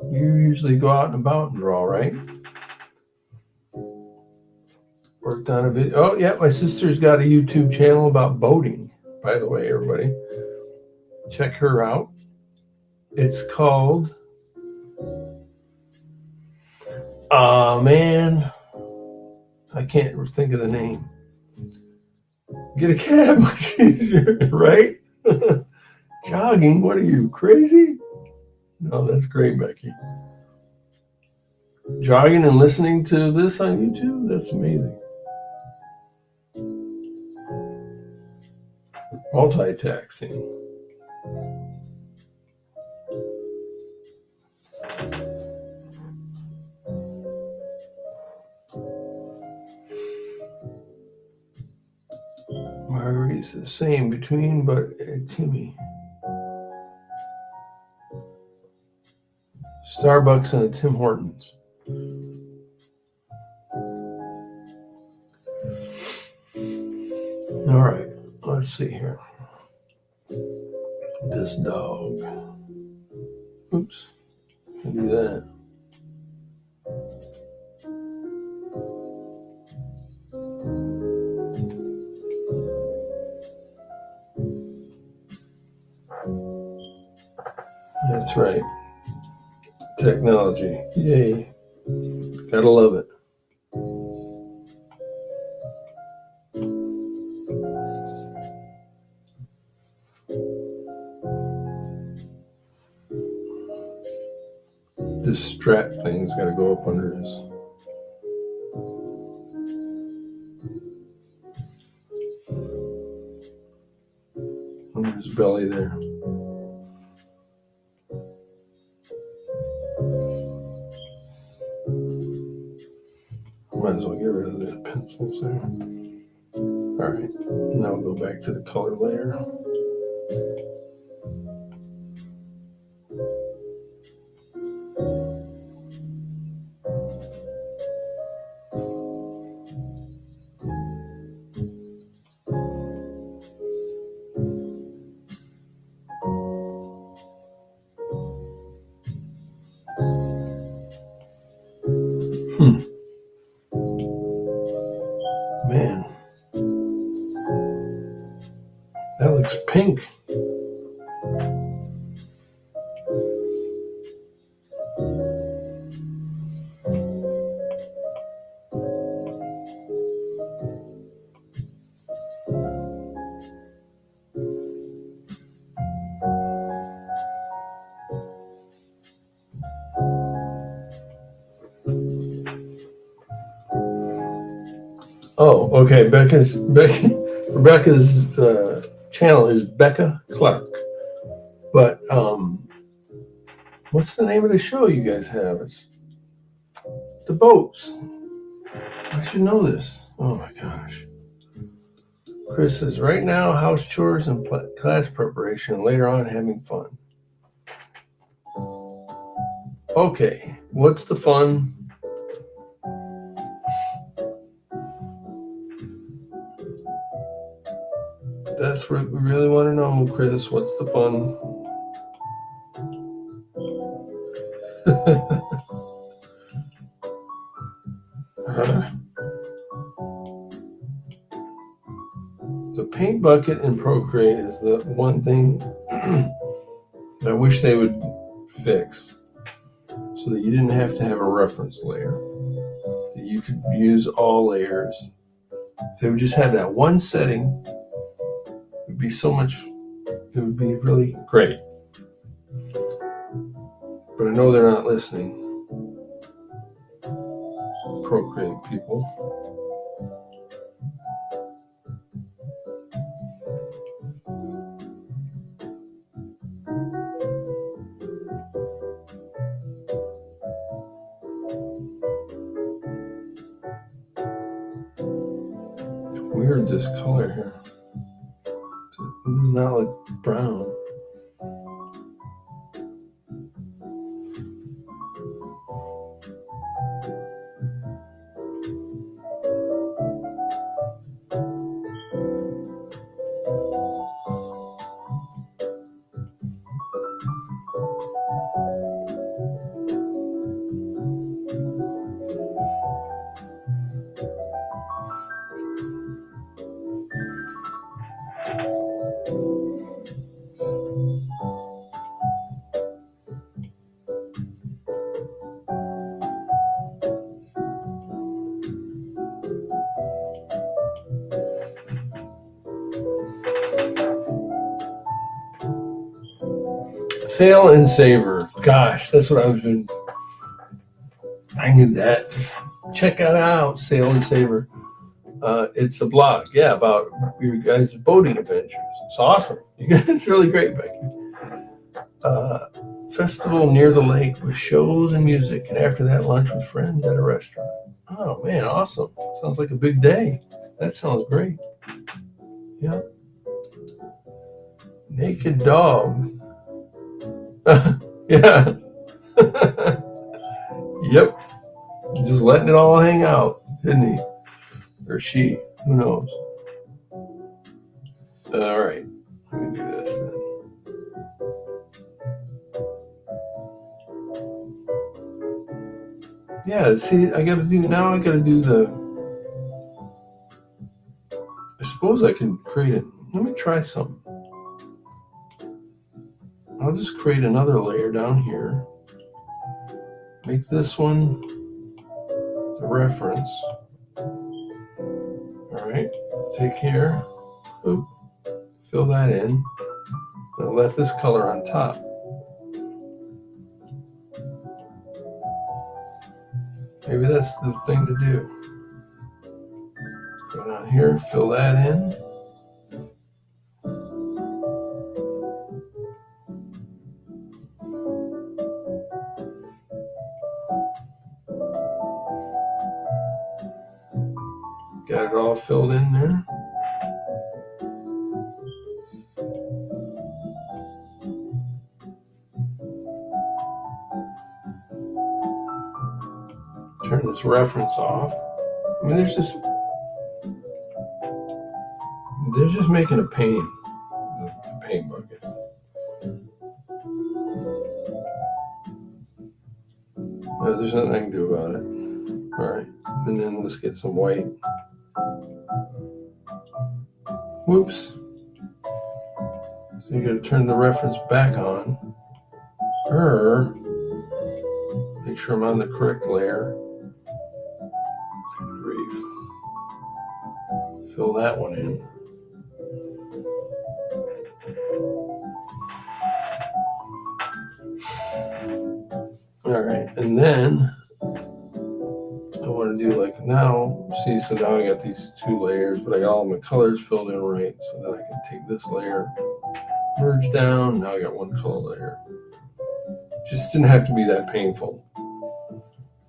A: You usually go out and about and draw, right? Worked on a video. Oh, yeah, my sister's got a YouTube channel about boating, by the way, everybody. Check her out. It's called, man, I can't think of the name. Get a cab much easier, right? Jogging? What are you, crazy? No, that's great, Becky. Jogging and listening to this on YouTube? That's amazing. Multitasking. Marguerite's the same between, but Timmy. Starbucks and a Tim Hortons. All right, let's see here. This dog. Oops, I do that. That's right. Technology. Yay. Gotta love it. This strap thing's gotta go up under his. Under his belly there. Might as well get rid of the pencils there. All right, now we'll go back to the color layer. Man, that looks pink. Oh, okay. Rebecca's channel is Becca Clark. But what's the name of the show you guys have? It's The Boats. I should know this. Oh my gosh. Chris says, right now, house chores and class preparation. Later on, having fun. Okay, what's the fun? That's what we really want to know, Chris. What's the fun? The paint bucket in Procreate is the one thing I wish they would fix, so that you didn't have to have a reference layer. That you could use all layers. If they would just have that one setting, it would be so much, it would be really great. But I know they're not listening. Procreate people. It's weird, this color here. This does not look brown. Sail and Savor. Gosh, that's what I was doing. I knew that. Check it out, Sail and Savor. It's a blog, yeah, about your guys' boating adventures. It's awesome. You guys, it's really great, Becky. Festival near the lake with shows and music, and after that, lunch with friends at a restaurant. Oh man, awesome! Sounds like a big day. That sounds great. Yeah. Naked dog. Yeah. Yep. Just letting it all hang out, isn't he? Or she. Who knows? All right. Let me do this then. Yeah, see, I gotta do the. I suppose I can create it. Let me try something. I'll just create another layer down here. Make this one the reference. All right, take here. Oop, fill that in. Now let this color on top. Maybe that's the thing to do. Go down here, fill that in. Got it all filled in there. Turn this reference off. I mean, they're just making a pain, the paint bucket. No, there's nothing I can do about it. All right, and then let's get some white. Whoops. So you got to turn the reference back on. Make sure I'm on the correct layer. Grief. Fill that one in. All right, and then I want to do like now. See, so now I got these two layers, but I got all my colors filled in right, so then I can take this layer, merge down. Now I got one color layer. Just didn't have to be that painful.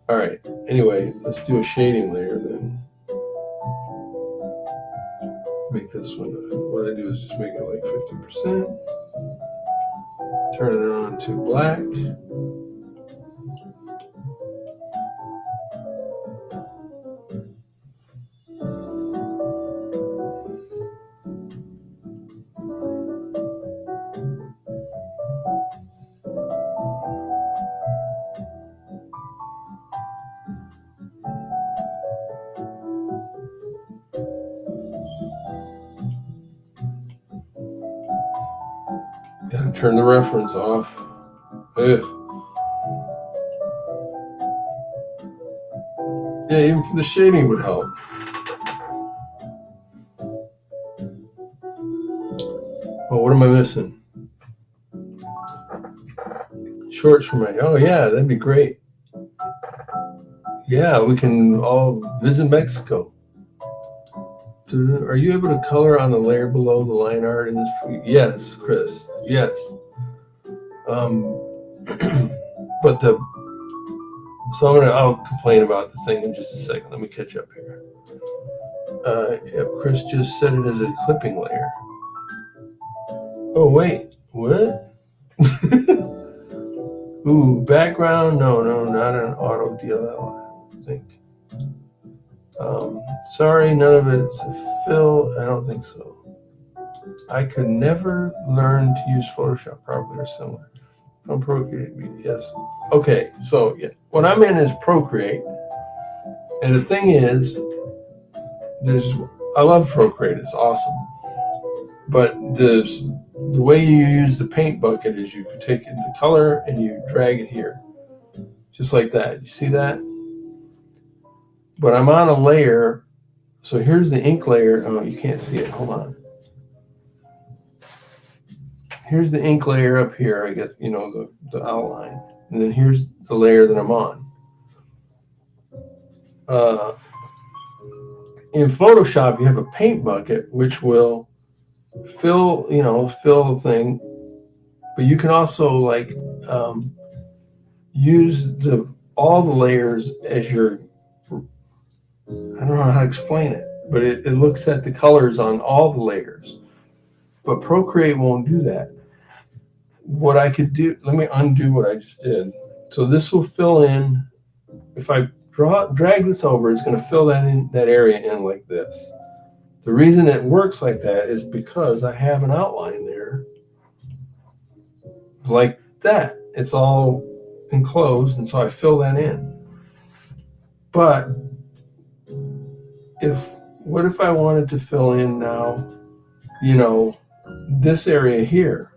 A: All right. Anyway, let's do a shading layer then. Make this one. What I do is just make it like 50%. Turn it on to black. turn the reference off. Ugh. Yeah, even the shading would help. Oh, what am I missing? Shorts for my, oh yeah, that'd be great. Yeah, we can all visit Mexico. Are you able to color on the layer below the line art in this? Yes, Chris. Yes. But so I'll complain about the thing in just a second. Let me catch up here. Yeah, Chris just set it as a clipping layer. Oh wait, what? Ooh, background? No, not an auto DLL, I think. Sorry, none of it's a fill. I don't think so. I could never learn to use Photoshop properly or similar. From Procreate, yes. Okay, so yeah, what I'm in is Procreate, and the thing is, I love Procreate. It's awesome, but the way you use the paint bucket is you can take the color and you drag it here, just like that. You see that? But I'm on a layer, so here's the ink layer. Oh, you can't see it. Hold on. Here's the ink layer up here. I guess the outline, and then here's the layer that I'm on. In Photoshop, you have a paint bucket which will fill the thing, but you can also use all the layers as your. I don't know how to explain it, but it looks at the colors on all the layers. But Procreate won't do that. What I could do, let me undo what I just did. So this will fill in. If I drag this over, it's going to fill that area in like this. The reason it works like that is because I have an outline there like that. It's all enclosed, and so I fill that in. But what if I wanted to fill in now, this area here?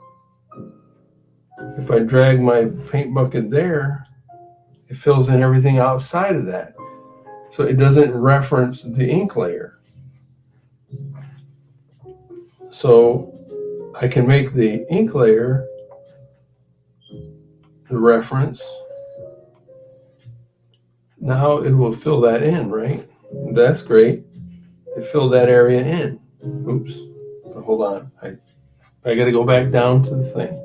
A: If I drag my paint bucket there, it fills in everything outside of that. So it doesn't reference the ink layer. So I can make the ink layer the reference. Now it will fill that in, right? That's great. It filled that area in. Oops. Hold on. I got to go back down to the thing.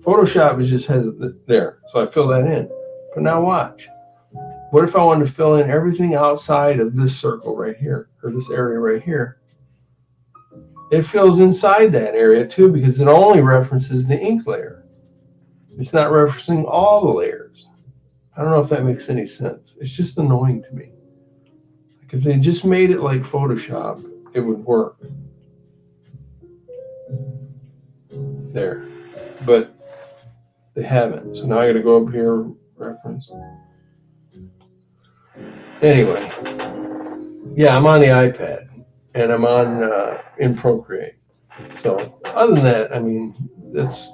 A: Photoshop just has it there. So I fill that in. But now watch. What if I wanted to fill in everything outside of this circle right here, or this area right here? It fills inside that area too, because it only references the ink layer. It's not referencing all the layers. I don't know if that makes any sense. It's just annoying to me. Like if they just made it like Photoshop, it would work. There. But they haven't. So now I got to go up here, reference. Anyway, yeah, I'm on the iPad and I'm on in Procreate. So other than that, I mean, that's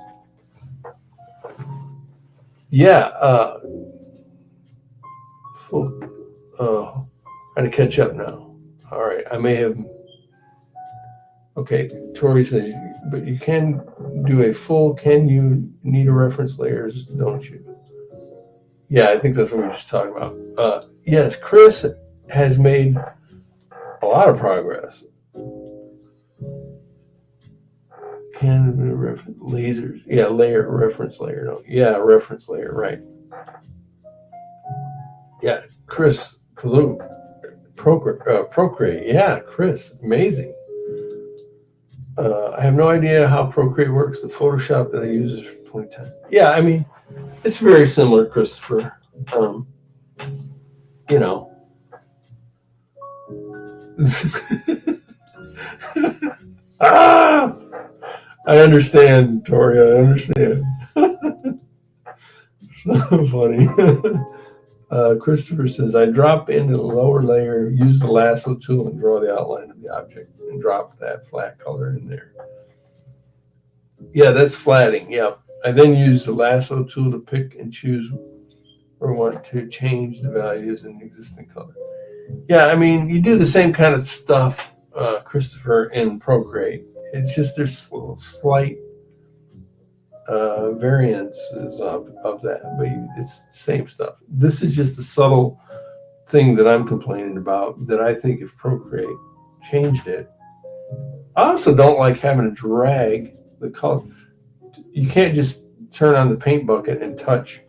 A: trying to catch up now. All right, I may have. Okay, Tori says, but you can do a full. Can you need a reference layers? Don't you? Yeah, I think that's what we were just talking about. Yes, Chris has made a lot of progress. Can reference lasers? Yeah, reference layer. No, yeah, reference layer. Right. Yeah, Chris Kalu, Procreate. Yeah, Chris, amazing. I have no idea how Procreate works. The Photoshop that I use is from 2010. Yeah, I mean, it's very similar, Christopher. I understand, Tori. I understand. So funny. Christopher says, I drop into the lower layer, use the lasso tool, and draw the outline of the object, and drop that flat color in there. Yeah, that's flatting. Yeah. I then use the lasso tool to pick and choose where I want to change the values in the existing color. Yeah, I mean, you do the same kind of stuff, Christopher, in Procreate. It's just there's slight variances of that, but it's the same stuff. This is just a subtle thing that I'm complaining about that I think if Procreate changed it. I also don't like having to drag the color. You can't just turn on the paint bucket and touch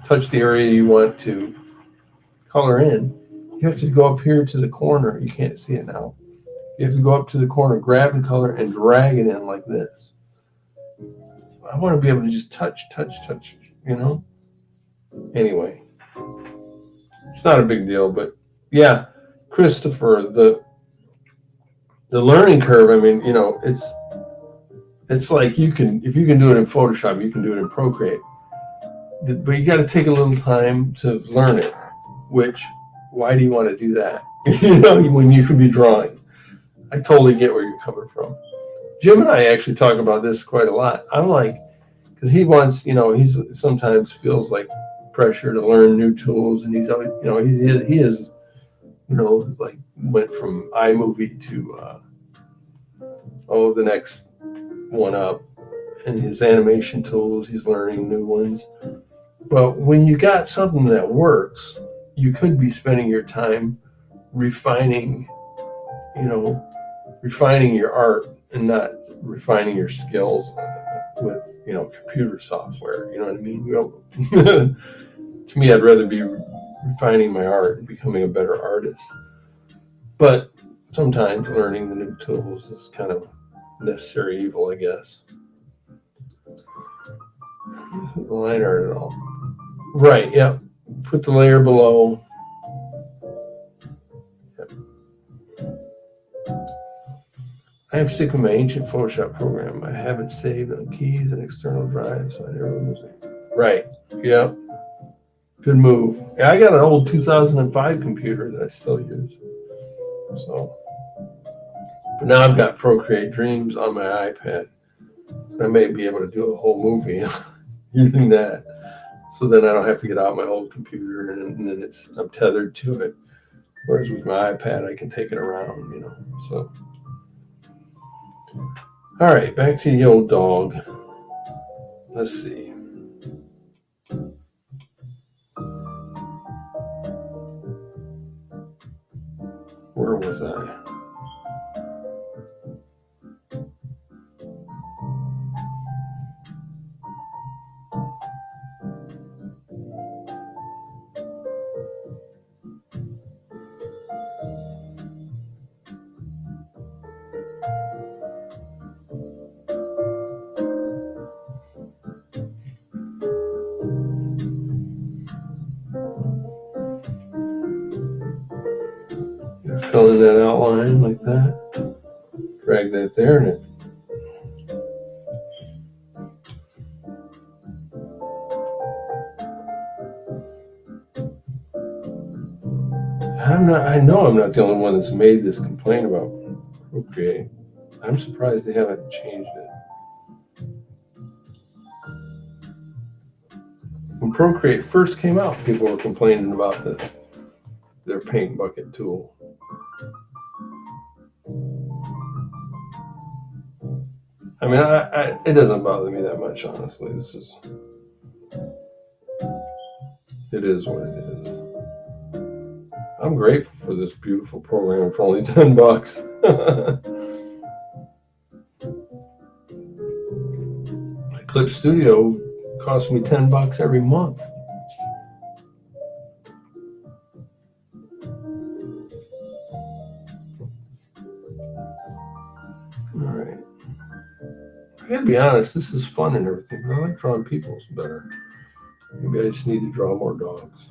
A: the area you want to color in. You have to go up here to the corner. You can't see it now. You have to go up to the corner, grab the color, and drag it in like this. I want to be able to just touch, you know? Anyway, it's not a big deal, but yeah, Christopher, the learning curve, I mean, it's like you can, if you can do it in Photoshop, you can do it in Procreate. But you got to take a little time to learn it, which, why do you want to do that? When you could be drawing. I totally get where you're coming from. Jim and I actually talk about this quite a lot. I'm like, because he wants, he's sometimes feels like pressure to learn new tools, and he's always, he is, like went from iMovie to the next one up, and his animation tools, he's learning new ones. But when you got something that works, you could be spending your time refining, refining your art and not refining your skills with, computer software. You know what I mean? To me, I'd rather be refining my art and becoming a better artist. But sometimes learning the new tools is kind of necessary evil, I guess. The line art at all. Right, yep. Put the layer below. Yep. I am sick of my ancient Photoshop program. I have it saved on keys and external drives, so I never lose it. Right, yep. Good move. Yeah, I got an old 2005 computer that I still use. So, but now I've got Procreate Dreams on my iPad. I may be able to do a whole movie using that. So then I don't have to get out my old computer and then I'm tethered to it. Whereas with my iPad, I can take it around, So, all right, back to the old dog. Let's see. Where was I? Fill in that outline like that. Drag that there, and I know I'm not the only one that's made this complaint about Procreate. I'm surprised they haven't changed it. When Procreate first came out, people were complaining about their paint bucket tool. I mean, it doesn't bother me that much, honestly. It is what it is. I'm grateful for this beautiful program for only $10. My Clip Studio costs me $10 every month. All right. I gotta be honest, this is fun and everything, but I like drawing people better. Maybe I just need to draw more dogs.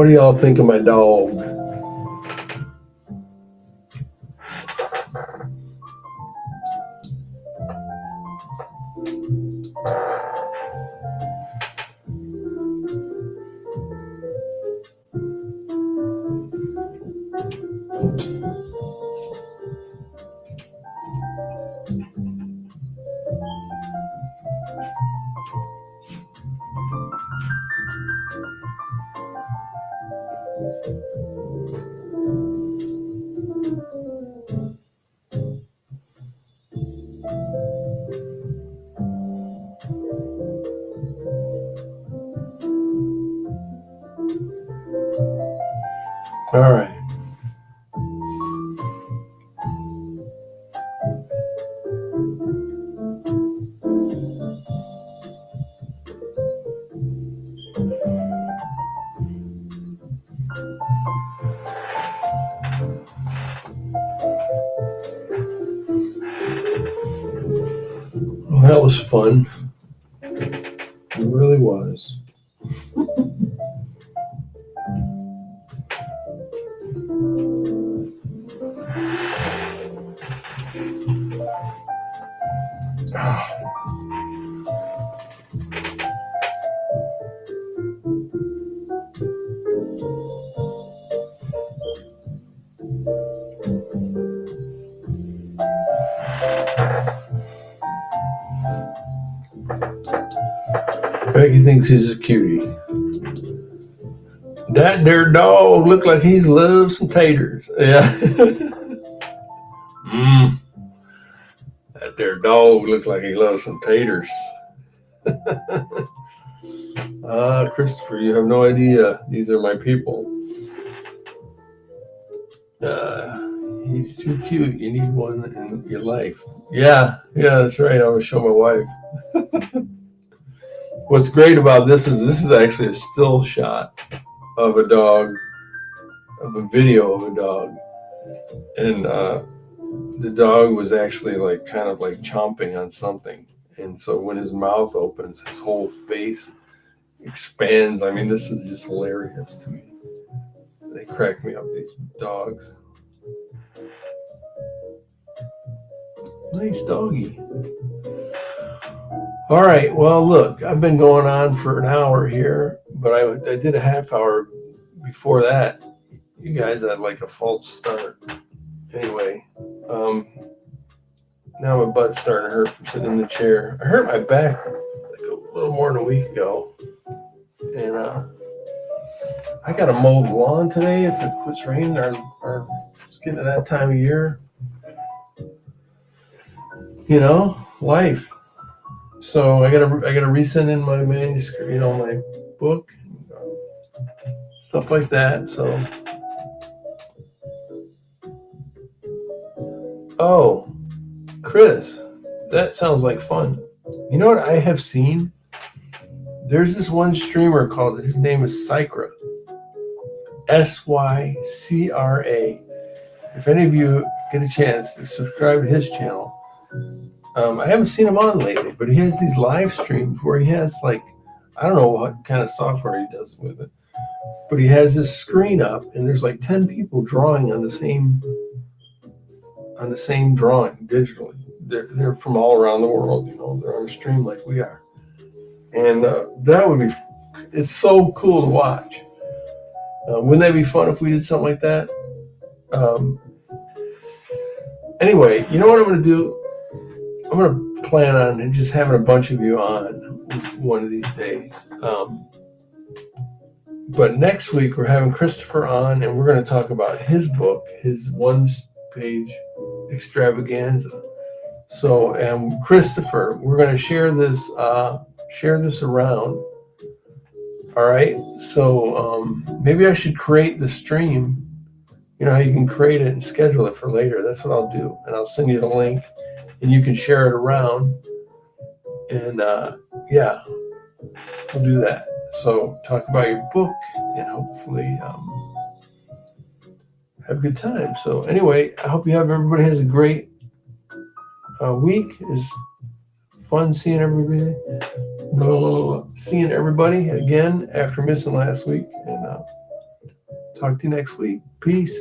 A: What do y'all think of my dog? All right. Well, that was fun. It really was. Becky thinks he's a cutie. That there dog look like he's loves some taters. Yeah. That there dog look like he loves some taters. Christopher, you have no idea. These are my people. He's too cute. You need one in your life. Yeah, that's right. I would show my wife. What's great about this is actually a still shot of a dog, of a video of a dog. And the dog was actually like kind of like chomping on something. And so when his mouth opens, his whole face expands. I mean, this is just hilarious to me. They crack me up, these dogs. Nice doggy. All right, well, look, I've been going on for an hour here, but I did a half hour before that. You guys had like a false start. Anyway, now my butt's starting to hurt from sitting in the chair. I hurt my back like a little more than a week ago. And I got to mow the lawn today if it quits raining, or it's getting to that time of year. You know, life. So I gotta resend in my manuscript, my book, stuff like that. So, oh, Chris, that sounds like fun. You know what I have seen? There's this one streamer called, his name is Sycra, Sycra. If any of you get a chance to subscribe to his channel. I haven't seen him on lately, but he has these live streams where he has like, I don't know what kind of software he does with it, but he has this screen up and there's like 10 people drawing on the same drawing digitally. They're from all around the world, they're on a stream like we are. And that would be, it's so cool to watch. Wouldn't that be fun if we did something like that? Anyway, you know what I'm going to do? I'm going to plan on just having a bunch of you on one of these days. But next week, we're having Christopher on, and we're going to talk about his book, his one-page extravaganza. So, Christopher, we're going to share this around. All right. So maybe I should create the stream. You know how you can create it and schedule it for later. That's what I'll do, and I'll send you the link. And you can share it around, and we'll do that. So talk about your book, and hopefully have a good time. So anyway, I hope everybody has a great week. It's fun seeing everybody. Seeing everybody again after missing last week, and Talk to you next week. Peace.